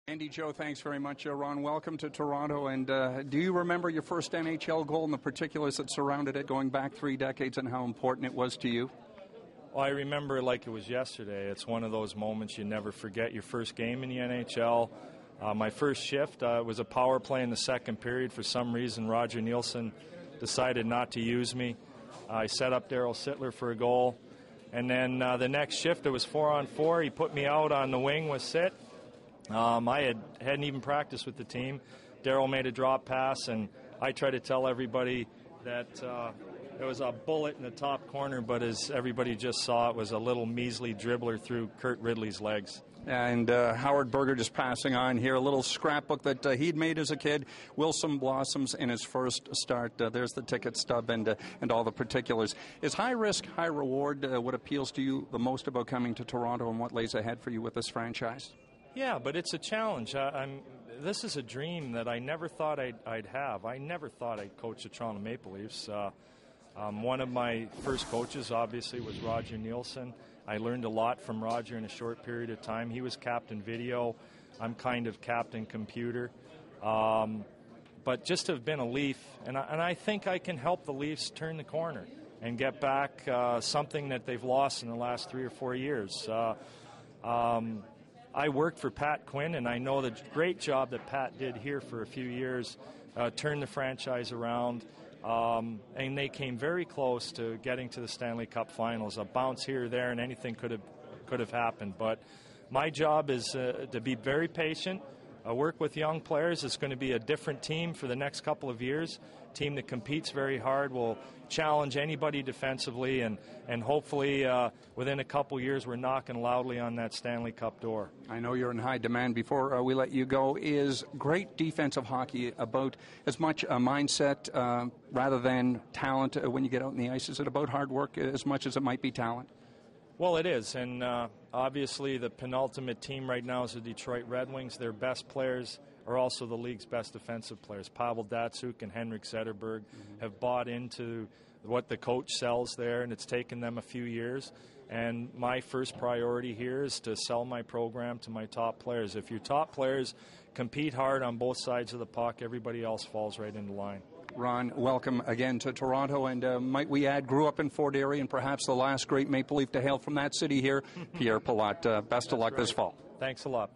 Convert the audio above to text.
Andy, Joe, thanks very much. Ron, welcome to Toronto. And do you remember your first NHL goal and the particulars that surrounded it going back 3 decades and how important it was to you? Well, I remember it like it was yesterday. It's one of those moments you never forget. Your first game in the NHL. My first shift was a power play in the second period. For some reason, Roger Nielsen decided not to use me. I set up Daryl Sittler for a goal. And then the next shift, it was 4-on-4. He put me out on the wing with Sitt. I hadn't even practiced with the team. Daryl made a drop pass, and I tried to tell everybody that it was a bullet in the top corner, but as everybody just saw, it was a little measly dribbler through Kurt Ridley's legs. And Howard Berger just passing on here, a little scrapbook that he'd made as a kid. Wilson Blossoms in his first start. There's the ticket stub and all the particulars. Is high risk, high reward what appeals to you the most about coming to Toronto and what lays ahead for you with this franchise? Yeah, but it's a challenge. This is a dream that I never thought I'd have. I never thought I'd coach the Toronto Maple Leafs. One of my first coaches, obviously, was Roger Nielsen. I learned a lot from Roger in a short period of time. He was captain video. I'm kind of captain computer. But just to have been a Leaf, and I think I can help the Leafs turn the corner and get back something that they've lost in the last 3 or 4 years. I worked for Pat Quinn, and I know the great job that Pat did here for a few years, turned the franchise around, and they came very close to getting to the Stanley Cup Finals. A bounce here or there, and anything could have happened. But my job is to be very patient, work with young players. It's going to be a different team for the next couple of years. A team that competes very hard, will challenge anybody defensively, and hopefully within a couple years we're knocking loudly on that Stanley Cup door. I know you're in high demand. Before we let you go, is great defensive hockey about as much a mindset rather than talent when you get out on the ice? Is it about hard work as much as it might be talent? Well, it is, and obviously the penultimate team right now is the Detroit Red Wings. Their best players are also the league's best defensive players. Pavel Datsyuk and Hendrick have bought into what the coach sells there, and it's taken them a few years. And my first priority here is to sell my program to my top players. If your top players compete hard on both sides of the puck, everybody else falls right into line. Ron, welcome again to Toronto, and might we add, grew up in Fort Erie, and perhaps the last great Maple Leaf to hail from that city here, Pierre Pilote. Best of luck this fall. Thanks a lot.